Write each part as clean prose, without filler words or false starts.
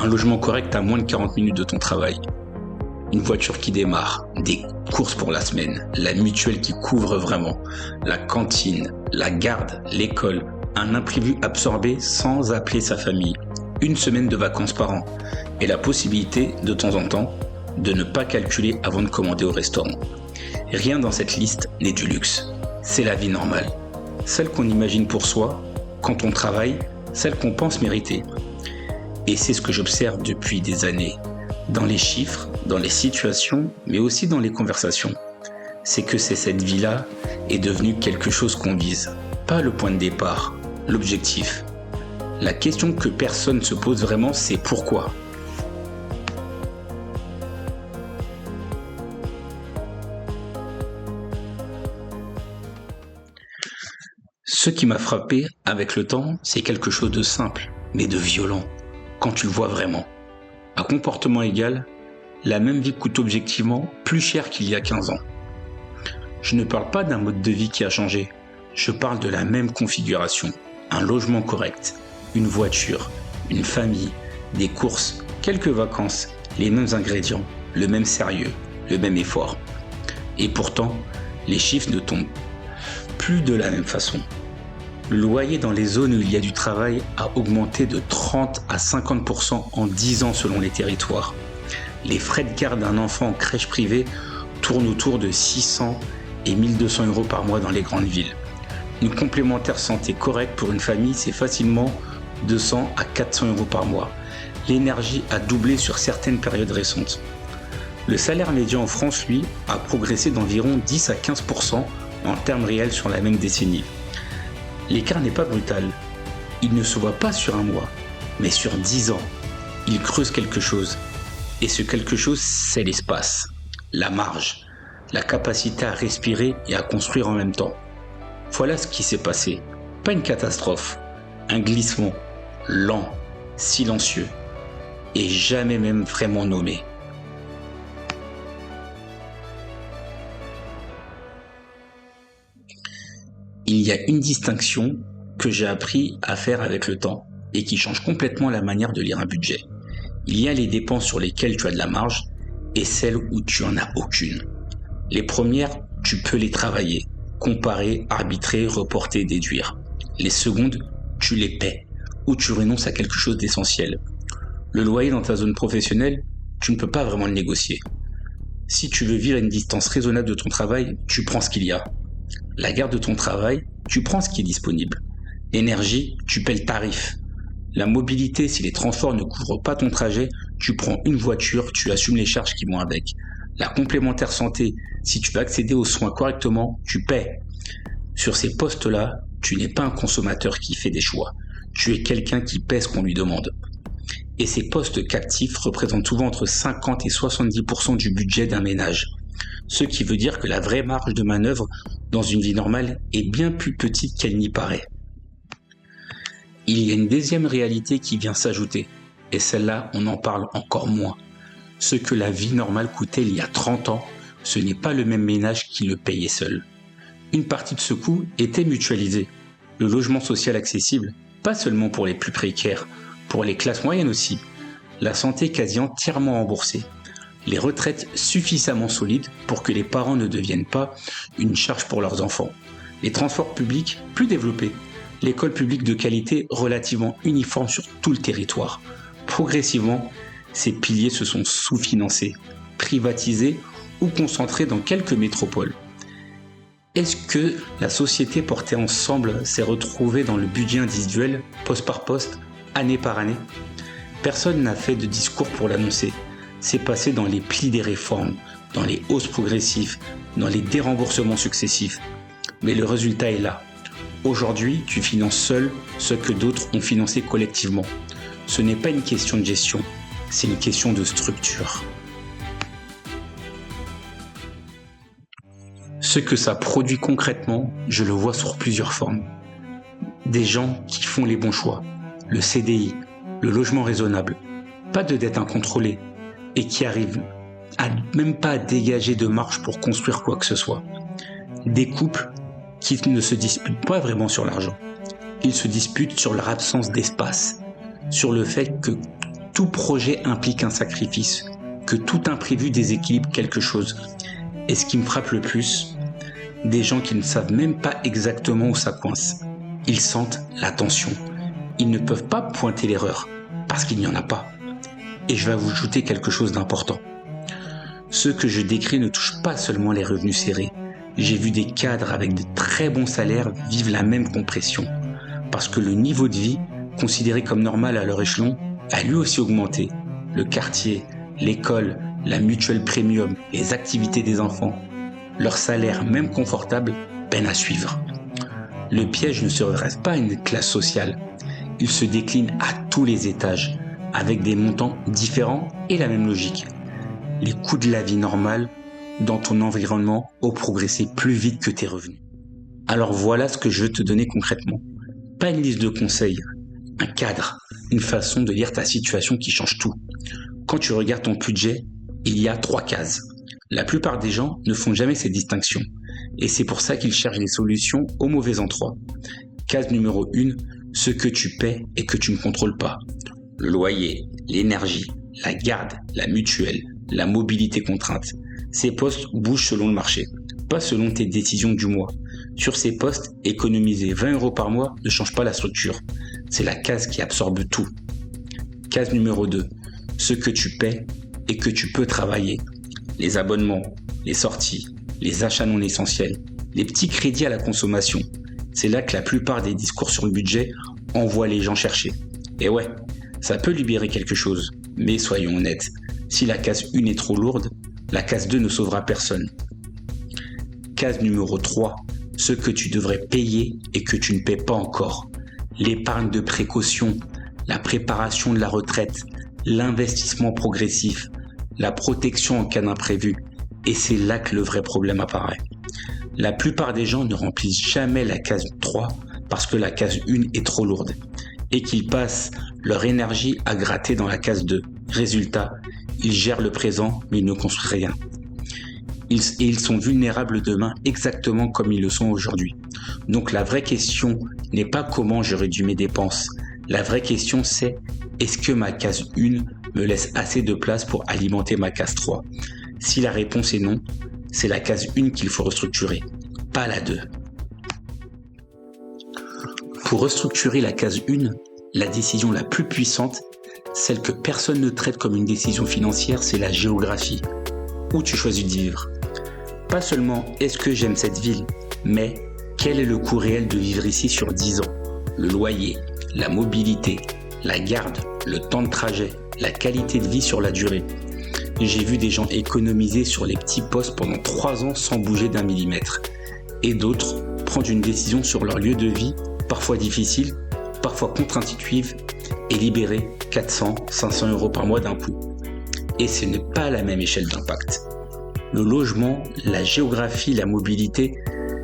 Un logement correct à moins de 40 minutes de ton travail. Une voiture qui démarre, des courses pour la semaine, la mutuelle qui couvre vraiment, la cantine, la garde, l'école, un imprévu absorbé sans appeler sa famille, une semaine de vacances par an et la possibilité, de temps en temps, de ne pas calculer avant de commander au restaurant. Rien dans cette liste n'est du luxe. C'est la vie normale. Celle qu'on imagine pour soi, quand on travaille, celle qu'on pense mériter. Et c'est ce que j'observe depuis des années. Dans les chiffres, dans les situations, mais aussi dans les conversations. C'est que cette vie-là est devenue quelque chose qu'on vise. Pas le point de départ, l'objectif. La question que personne ne se pose vraiment, c'est pourquoi. Ce qui m'a frappé avec le temps, c'est quelque chose de simple, mais de violent, quand tu le vois vraiment. À comportement égal, la même vie coûte objectivement plus cher qu'il y a 15 ans. Je ne parle pas d'un mode de vie qui a changé, je parle de la même configuration. Un logement correct, une voiture, une famille, des courses, quelques vacances, les mêmes ingrédients, le même sérieux, le même effort. Et pourtant, les chiffres ne tombent plus de la même façon. Le loyer dans les zones où il y a du travail a augmenté de 30 à 50% en 10 ans selon les territoires. Les frais de garde d'un enfant en crèche privée tournent autour de 600 et 1200 € par mois dans les grandes villes. Une complémentaire santé correcte pour une famille, c'est facilement 200 à 400 € par mois. L'énergie a doublé sur certaines périodes récentes. Le salaire médian en France, lui, a progressé d'environ 10 à 15% en termes réels sur la même décennie. L'écart n'est pas brutal. Il ne se voit pas sur un mois, mais sur 10 ans. Il creuse quelque chose. Et ce quelque chose, c'est l'espace, la marge, la capacité à respirer et à construire en même temps. Voilà ce qui s'est passé. Pas une catastrophe, un glissement, lent, silencieux, et jamais même vraiment nommé. Il y a une distinction que j'ai appris à faire avec le temps et qui change complètement la manière de lire un budget. Il y a les dépenses sur lesquelles tu as de la marge et celles où tu en as aucune. Les premières, tu peux les travailler, comparer, arbitrer, reporter, déduire. Les secondes, tu les paies ou tu renonces à quelque chose d'essentiel. Le loyer dans ta zone professionnelle, tu ne peux pas vraiment le négocier. Si tu veux vivre à une distance raisonnable de ton travail, tu prends ce qu'il y a. La garde de ton travail, tu prends ce qui est disponible. L'énergie, tu paies le tarif. La mobilité, si les transports ne couvrent pas ton trajet, tu prends une voiture, tu assumes les charges qui vont avec. La complémentaire santé, si tu veux accéder aux soins correctement, tu paies. Sur ces postes-là, tu n'es pas un consommateur qui fait des choix. Tu es quelqu'un qui paie ce qu'on lui demande. Et ces postes captifs représentent souvent entre 50 et 70% du budget d'un ménage. Ce qui veut dire que la vraie marge de manœuvre dans une vie normale est bien plus petite qu'elle n'y paraît. Il y a une deuxième réalité qui vient s'ajouter, et celle-là, on en parle encore moins. Ce que la vie normale coûtait il y a 30 ans, ce n'est pas le même ménage qui le payait seul. Une partie de ce coût était mutualisée. Le logement social accessible, pas seulement pour les plus précaires, pour les classes moyennes aussi. La santé quasi entièrement remboursée. Les retraites suffisamment solides pour que les parents ne deviennent pas une charge pour leurs enfants. Les transports publics plus développés. L'école publique de qualité relativement uniforme sur tout le territoire. Progressivement, ces piliers se sont sous-financés, privatisés ou concentrés dans quelques métropoles. Est-ce que la société portée ensemble s'est retrouvée dans le budget individuel, poste par poste, année par année ? Personne n'a fait de discours pour l'annoncer. C'est passé dans les plis des réformes, dans les hausses progressives, dans les déremboursements successifs. Mais le résultat est là. Aujourd'hui, tu finances seul ce que d'autres ont financé collectivement. Ce n'est pas une question de gestion, c'est une question de structure. Ce que ça produit concrètement, je le vois sur plusieurs formes. Des gens qui font les bons choix, le CDI, le logement raisonnable, pas de dette incontrôlée, et qui arrivent même pas à dégager de marge pour construire quoi que ce soit. Des couples qui ne se disputent pas vraiment sur l'argent. Ils se disputent sur leur absence d'espace, sur le fait que tout projet implique un sacrifice, que tout imprévu déséquilibre quelque chose. Et ce qui me frappe le plus, des gens qui ne savent même pas exactement où ça coince. Ils sentent la tension. Ils ne peuvent pas pointer l'erreur, parce qu'il n'y en a pas. Et je vais vous ajouter quelque chose d'important. Ceux que je décris ne touchent pas seulement les revenus serrés. J'ai vu des cadres avec de très bons salaires vivre la même compression. Parce que le niveau de vie, considéré comme normal à leur échelon, a lui aussi augmenté. Le quartier, l'école, la mutuelle premium, les activités des enfants, leur salaire, même confortable, peine à suivre. Le piège ne se reste pas à une classe sociale. Il se décline à tous les étages, avec des montants différents et la même logique. Les coûts de la vie normale dans ton environnement ont progressé plus vite que tes revenus. Alors voilà ce que je veux te donner concrètement. Pas une liste de conseils, un cadre, une façon de lire ta situation qui change tout. Quand tu regardes ton budget, il y a 3 cases. La plupart des gens ne font jamais ces distinctions et c'est pour ça qu'ils cherchent les solutions au mauvais endroit. Case numéro 1, ce que tu paies et que tu ne contrôles pas. Le loyer, l'énergie, la garde, la mutuelle, la mobilité contrainte. Ces postes bougent selon le marché, pas selon tes décisions du mois. Sur ces postes, économiser 20 € par mois ne change pas la structure. C'est la case qui absorbe tout. Case numéro 2, ce que tu paies et que tu peux travailler. Les abonnements, les sorties, les achats non essentiels, les petits crédits à la consommation. C'est là que la plupart des discours sur le budget envoient les gens chercher. Et ouais, ça peut libérer quelque chose, mais soyons honnêtes, si la case 1 est trop lourde, la case 2 ne sauvera personne. Case numéro 3, ce que tu devrais payer et que tu ne paies pas encore. L'épargne de précaution, la préparation de la retraite, l'investissement progressif, la protection en cas d'imprévu. Et c'est là que le vrai problème apparaît. La plupart des gens ne remplissent jamais la case 3 parce que la case 1 est trop lourde et qu'ils passent leur énergie à gratter dans la case 2. Résultat, ils gèrent le présent mais ils ne construisent rien. Ils sont vulnérables demain exactement comme ils le sont aujourd'hui. Donc la vraie question n'est pas comment je réduis mes dépenses. La vraie question c'est est-ce que ma case 1 me laisse assez de place pour alimenter ma case 3 ? Si la réponse est non, c'est la case 1 qu'il faut restructurer, pas la 2. Pour restructurer la case 1, la décision la plus puissante, celle que personne ne traite comme une décision financière, c'est la géographie. Où tu choisis de vivre. Pas seulement est-ce que j'aime cette ville, mais quel est le coût réel de vivre ici sur 10 ans ? Le loyer, la mobilité, la garde, le temps de trajet, la qualité de vie sur la durée. J'ai vu des gens économiser sur les petits postes pendant 3 ans sans bouger d'un millimètre. Et d'autres prendre une décision sur leur lieu de vie, parfois difficile, parfois contre-intuitive, et libérer 400, 500 € par mois d'un coup. Et ce n'est pas la même échelle d'impact. Le logement, la géographie, la mobilité,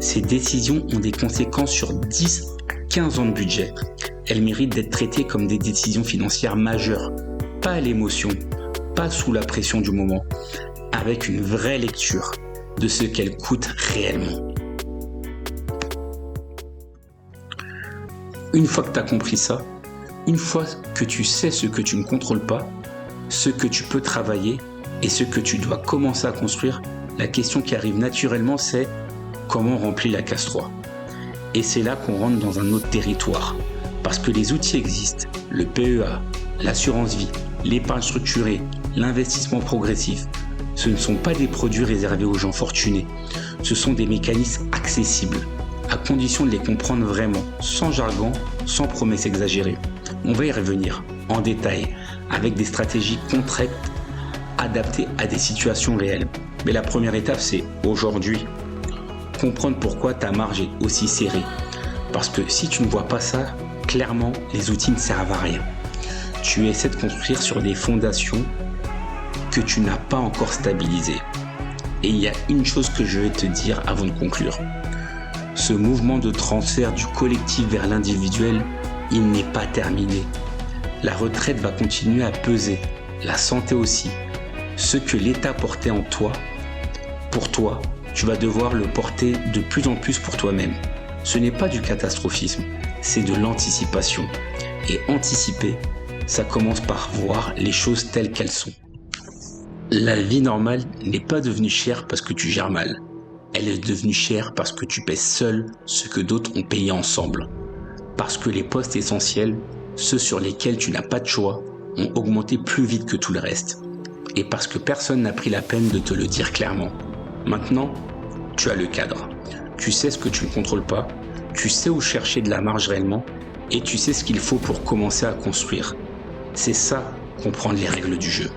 ces décisions ont des conséquences sur 10 à 15 ans de budget. Elles méritent d'être traitées comme des décisions financières majeures, pas à l'émotion, pas sous la pression du moment, avec une vraie lecture de ce qu'elles coûtent réellement. Une fois que tu as compris ça, une fois que tu sais ce que tu ne contrôles pas, ce que tu peux travailler et ce que tu dois commencer à construire, la question qui arrive naturellement c'est comment remplir la case 3. Et c'est là qu'on rentre dans un autre territoire, parce que les outils existent, le PEA, l'assurance vie, l'épargne structurée, l'investissement progressif. Ce ne sont pas des produits réservés aux gens fortunés, ce sont des mécanismes accessibles, à condition de les comprendre vraiment, sans jargon, sans promesses exagérées. On va y revenir en détail, avec des stratégies concrètes adaptées à des situations réelles. Mais la première étape, c'est aujourd'hui, comprendre pourquoi ta marge est aussi serrée. Parce que si tu ne vois pas ça, clairement, les outils ne servent à rien. Tu essaies de construire sur des fondations que tu n'as pas encore stabilisées. Et il y a une chose que je vais te dire avant de conclure. Ce mouvement de transfert du collectif vers l'individuel, il n'est pas terminé. La retraite va continuer à peser, la santé aussi. Ce que l'État portait en toi, pour toi, tu vas devoir le porter de plus en plus pour toi-même. Ce n'est pas du catastrophisme, c'est de l'anticipation. Et anticiper, ça commence par voir les choses telles qu'elles sont. La vie normale n'est pas devenue chère parce que tu gères mal. Elle est devenue chère parce que tu paies seul ce que d'autres ont payé ensemble. Parce que les postes essentiels, ceux sur lesquels tu n'as pas de choix, ont augmenté plus vite que tout le reste. Et parce que personne n'a pris la peine de te le dire clairement. Maintenant, tu as le cadre. Tu sais ce que tu ne contrôles pas, tu sais où chercher de la marge réellement, et tu sais ce qu'il faut pour commencer à construire. C'est ça, comprendre les règles du jeu.